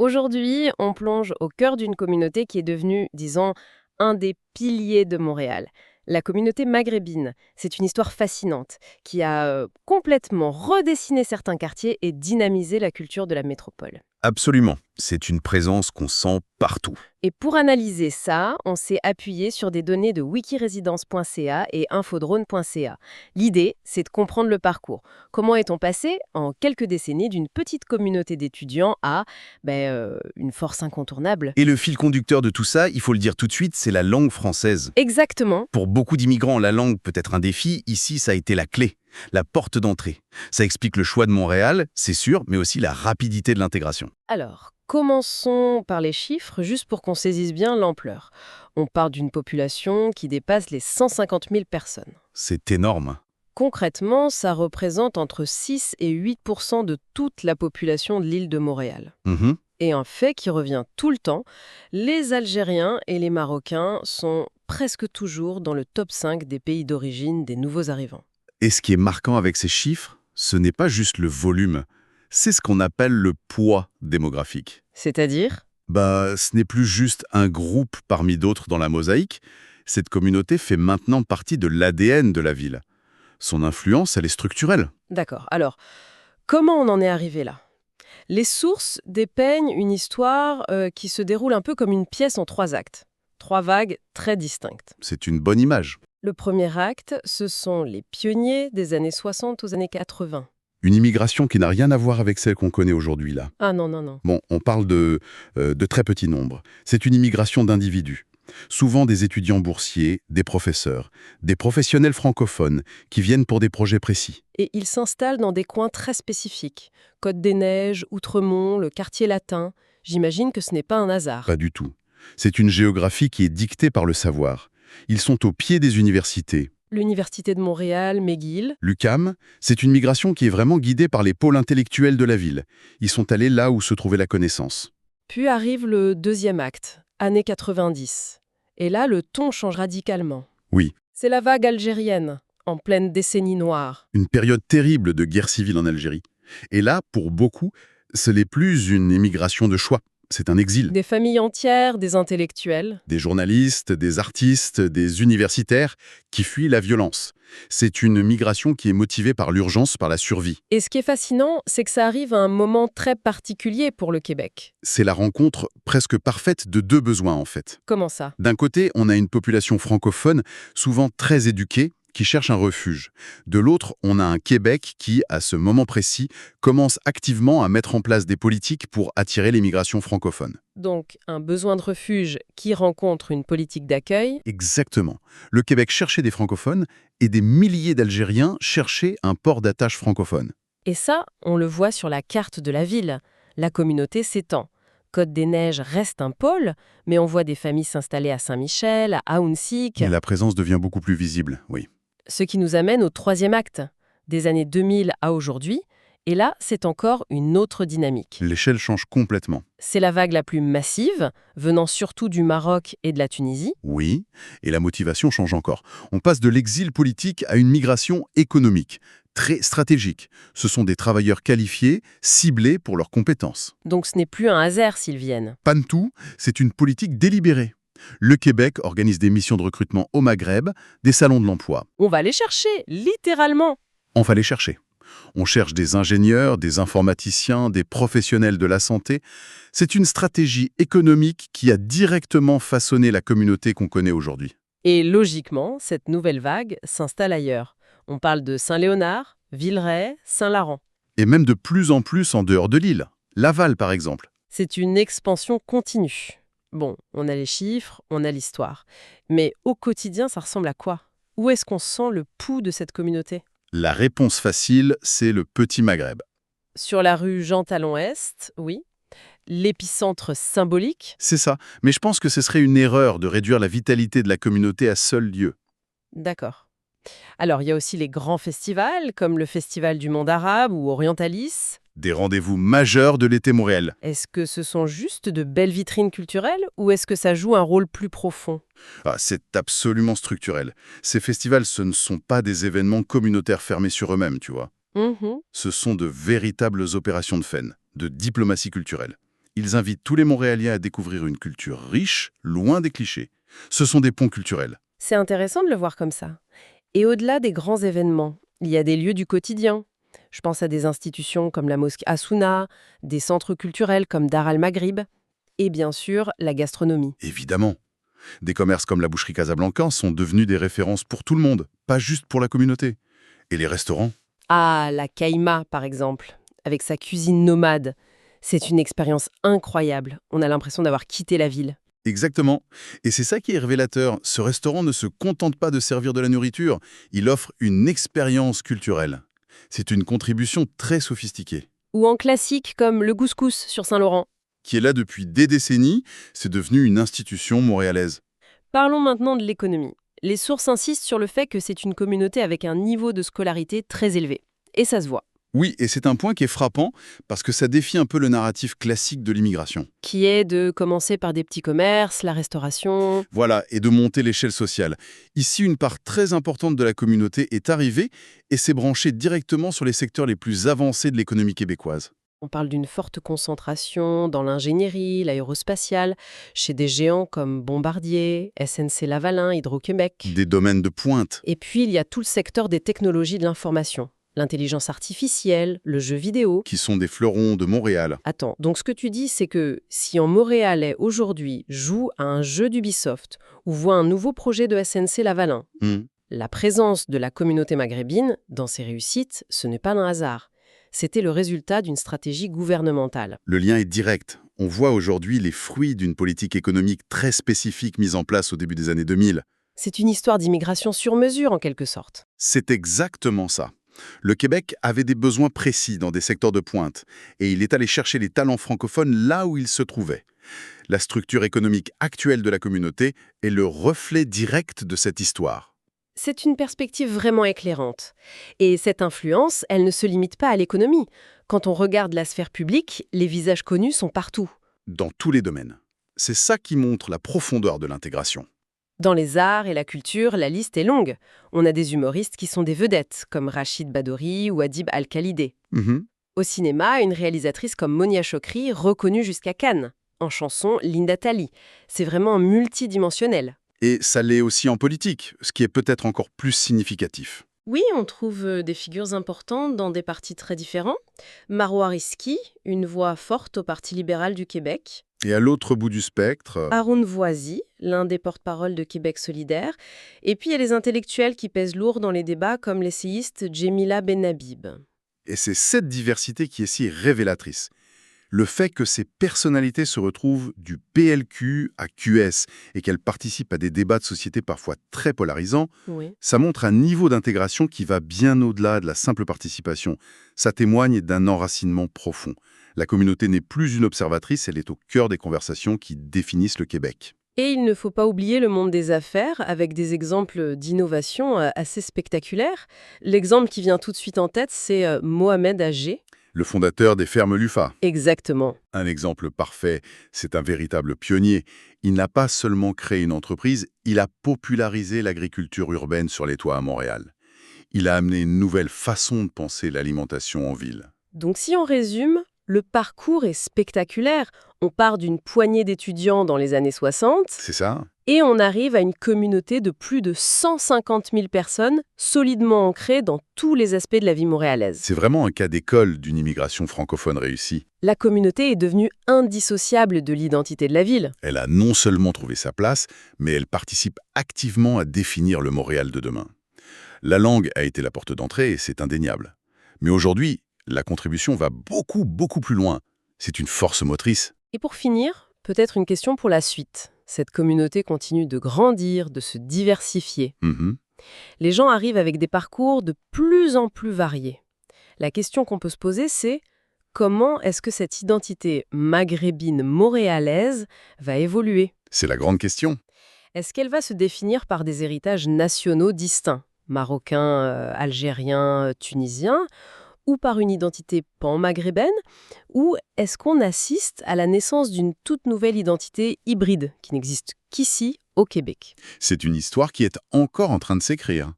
Aujourd'hui, on plonge au cœur d'une communauté qui est devenue, disons, un des piliers de Montréal. La communauté maghrébine, c'est une histoire fascinante qui a complètement redessiné certains quartiers et dynamisé la culture de la métropole. Absolument. C'est une présence qu'on sent partout. Et pour analyser ça, on s'est appuyé sur des données de wikiresidence.ca et infodrone.ca. L'idée, c'est de comprendre le parcours. Comment est-on passé, en quelques décennies, d'une petite communauté d'étudiants à une force incontournable? Et le fil conducteur de tout ça, il faut le dire tout de suite, c'est la langue française. Exactement. Pour beaucoup d'immigrants, la langue peut être un défi. Ici, ça a été la clé, la porte d'entrée. Ça explique le choix de Montréal, c'est sûr, mais aussi la rapidité de l'intégration. Alors, commençons par les chiffres, juste pour qu'on saisisse bien l'ampleur. On part d'une population qui dépasse les 150 000 personnes. C'est énorme. Concrètement, ça représente entre 6 et 8% de toute la population de l'île de Montréal. Mhm. Et un fait qui revient tout le temps, les Algériens et les Marocains sont presque toujours dans le top 5 des pays d'origine des nouveaux arrivants. Et ce qui est marquant avec ces chiffres, ce n'est pas juste le volume, c'est ce qu'on appelle le poids démographique. C'est-à-dire? Ce n'est plus juste un groupe parmi d'autres dans la mosaïque. Cette communauté fait maintenant partie de l'ADN de la ville. Son influence, elle est structurelle. D'accord. Alors, comment on en est arrivé là? Les sources dépeignent une histoire qui se déroule un peu comme une pièce en 3 actes. 3 vagues très distinctes. C'est une bonne image. Le premier acte, ce sont les pionniers des années 60 aux années 80. Une immigration qui n'a rien à voir avec celle qu'on connaît aujourd'hui, là. Ah non, non, non. Bon, on parle de très petits nombres. C'est une immigration d'individus. Souvent des étudiants boursiers, des professeurs, des professionnels francophones qui viennent pour des projets précis. Et ils s'installent dans des coins très spécifiques. Côte-des-Neiges, Outremont, le quartier latin. J'imagine que ce n'est pas un hasard. Pas du tout. C'est une géographie qui est dictée par le savoir. Ils sont au pied des universités. L'Université de Montréal, McGill. L'UQAM, c'est une migration qui est vraiment guidée par les pôles intellectuels de la ville. Ils sont allés là où se trouvait la connaissance. Puis arrive le deuxième acte, années 90. Et là, le ton change radicalement. Oui, C'est la vague algérienne, en pleine décennie noire. une période terrible de guerre civile en Algérie. Et là, pour beaucoup, ce n'est plus une immigration de choix, c'est un exil. Des familles entières, des intellectuels. Des journalistes, des artistes, des universitaires qui fuient la violence. C'est une migration qui est motivée par l'urgence, par la survie. Et ce qui est fascinant, c'est que ça arrive à un moment très particulier pour le Québec. C'est la rencontre presque parfaite de deux besoins, en fait. Comment ça? D'un côté, on a une population francophone, souvent très éduquée, qui cherche un refuge. De l'autre, on a un Québec qui, à ce moment précis, commence activement à mettre en place des politiques pour attirer l'immigration francophone. Donc, un besoin de refuge qui rencontre une politique d'accueil. Exactement. Le Québec cherchait des francophones et des milliers d'Algériens cherchaient un port d'attache francophone. Et ça, on le voit sur la carte de la ville. La communauté s'étend. Côte-des-Neiges reste un pôle, mais on voit des familles s'installer à Saint-Michel, à Ahuntsic. Et la présence devient beaucoup plus visible, oui. Ce qui nous amène au troisième acte, des années 2000 à aujourd'hui. Et là, c'est encore une autre dynamique. L'échelle change complètement. C'est la vague la plus massive, venant surtout du Maroc et de la Tunisie. Oui, et la motivation change encore. On passe de l'exil politique à une migration économique, très stratégique. Ce sont des travailleurs qualifiés, ciblés pour leurs compétences. Donc ce n'est plus un hasard s'ils viennent. Pas de tout, c'est une politique délibérée. Le Québec organise des missions de recrutement au Maghreb, des salons de l'emploi. On va les chercher, littéralement. On va les chercher. On cherche des ingénieurs, des informaticiens, des professionnels de la santé. C'est une stratégie économique qui a directement façonné la communauté qu'on connaît aujourd'hui. Et logiquement, cette nouvelle vague s'installe ailleurs. On parle de Saint-Léonard, Villeray, Saint-Laurent. Et même de plus en plus en dehors de l'île. Laval, par exemple. C'est une expansion continue. Bon, on a les chiffres, on a l'histoire. Mais au quotidien, ça ressemble à quoi? Où est-ce qu'on sent le pouls de cette communauté? La réponse facile, c'est le Petit Maghreb. Sur la rue Jean Talon-Est, oui. L'épicentre symbolique. C'est ça. Mais je pense que ce serait une erreur de réduire la vitalité de la communauté à seul lieu. D'accord. Alors, il y a aussi les grands festivals, comme le Festival du Monde Arabe ou Orientalis. Des rendez-vous majeurs de l'été Montréal. Est-ce que ce sont juste de belles vitrines culturelles ou est-ce que ça joue un rôle plus profond? C'est absolument structurel. Ces festivals, ce ne sont pas des événements communautaires fermés sur eux-mêmes, tu vois. Mhm. Ce sont de véritables opérations de FEN, de diplomatie culturelle. Ils invitent tous les Montréalais à découvrir une culture riche, loin des clichés. Ce sont des ponts culturels. C'est intéressant de le voir comme ça. Et au-delà des grands événements, il y a des lieux du quotidien. Je pense à des institutions comme la mosquée Hassouna, des centres culturels comme Dar al-Maghrib, et bien sûr la gastronomie. Évidemment. Des commerces comme la boucherie Casablanca sont devenus des références pour tout le monde, pas juste pour la communauté. Et les restaurants? Ah, la Caïma par exemple, avec sa cuisine nomade. C'est une expérience incroyable. On a l'impression d'avoir quitté la ville. Exactement. Et c'est ça qui est révélateur. Ce restaurant ne se contente pas de servir de la nourriture, il offre une expérience culturelle. C'est une contribution très sophistiquée. Ou en classique comme le couscous sur Saint-Laurent. Qui est là depuis des décennies, c'est devenu une institution montréalaise. Parlons maintenant de l'économie. Les sources insistent sur le fait que c'est une communauté avec un niveau de scolarité très élevé. Et ça se voit. Oui, et c'est un point qui est frappant parce que ça défie un peu le narratif classique de l'immigration. Qui est de commencer par des petits commerces, la restauration. Voilà, et de monter l'échelle sociale. Ici, une part très importante de la communauté est arrivée et s'est branchée directement sur les secteurs les plus avancés de l'économie québécoise. On parle d'une forte concentration dans l'ingénierie, l'aérospatiale, chez des géants comme Bombardier, SNC-Lavalin, Hydro-Québec. Des domaines de pointe. Et puis, il y a tout le secteur des technologies de l'information. L'intelligence artificielle, le jeu vidéo. Qui sont des fleurons de Montréal. Attends, donc ce que tu dis, c'est que si un Montréalais aujourd'hui joue à un jeu d'Ubisoft ou voit un nouveau projet de SNC-Lavalin, la présence de la communauté maghrébine dans ces réussites, ce n'est pas un hasard. C'était le résultat d'une stratégie gouvernementale. Le lien est direct. On voit aujourd'hui les fruits d'une politique économique très spécifique mise en place au début des années 2000. C'est une histoire d'immigration sur mesure, en quelque sorte. C'est exactement ça. Le Québec avait des besoins précis dans des secteurs de pointe, et il est allé chercher les talents francophones là où ils se trouvaient. La structure économique actuelle de la communauté est le reflet direct de cette histoire. C'est une perspective vraiment éclairante. Et cette influence, elle ne se limite pas à l'économie. Quand on regarde la sphère publique, les visages connus sont partout. Dans tous les domaines. C'est ça qui montre la profondeur de l'intégration. Dans les arts et la culture, la liste est longue. On a des humoristes qui sont des vedettes, comme Rachid Badouri ou Adib Al-Khalidé. Au cinéma, une réalisatrice comme Monia Chokri, reconnue jusqu'à Cannes. En chanson, Linda Talley. C'est vraiment multidimensionnel. Et ça l'est aussi en politique, ce qui est peut-être encore plus significatif. Oui, on trouve des figures importantes dans des partis très différents. Marois Risky, une voix forte au Parti libéral du Québec. Et à l'autre bout du spectre... Haroun Voisy, l'un des porte-parole de Québec solidaire. Et puis il y a les intellectuels qui pèsent lourd dans les débats comme l'essayiste Djemila Benhabib. Et c'est cette diversité qui est si révélatrice. Le fait que ces personnalités se retrouvent du PLQ à QS et qu'elles participent à des débats de société parfois très polarisants, ça montre un niveau d'intégration qui va bien au-delà de la simple participation. Ça témoigne d'un enracinement profond. La communauté n'est plus une observatrice, elle est au cœur des conversations qui définissent le Québec. Et il ne faut pas oublier le monde des affaires, avec des exemples d'innovation assez spectaculaires. L'exemple qui vient tout de suite en tête, c'est Mohamed Agé. Le fondateur des fermes Lufa. Exactement. Un exemple parfait, c'est un véritable pionnier. Il n'a pas seulement créé une entreprise, il a popularisé l'agriculture urbaine sur les toits à Montréal. Il a amené une nouvelle façon de penser l'alimentation en ville. Donc si on résume, le parcours est spectaculaire. On part d'une poignée d'étudiants dans les années 60. C'est ça. Et on arrive à une communauté de plus de 150 000 personnes, solidement ancrées dans tous les aspects de la vie montréalaise. C'est vraiment un cas d'école d'une immigration francophone réussie. La communauté est devenue indissociable de l'identité de la ville. Elle a non seulement trouvé sa place, mais elle participe activement à définir le Montréal de demain. La langue a été la porte d'entrée et c'est indéniable. Mais aujourd'hui, la contribution va beaucoup, beaucoup plus loin. C'est une force motrice. Et pour finir, peut-être une question pour la suite. Cette communauté continue de grandir, de se diversifier. Les gens arrivent avec des parcours de plus en plus variés. La question qu'on peut se poser, c'est comment est-ce que cette identité maghrébine montréalaise va évoluer? C'est la grande question. Est-ce qu'elle va se définir par des héritages nationaux distincts, marocains, algériens, tunisiens, ou par une identité pan-maghrébine, ou est-ce qu'on assiste à la naissance d'une toute nouvelle identité hybride qui n'existe qu'ici, au Québec? C'est une histoire qui est encore en train de s'écrire.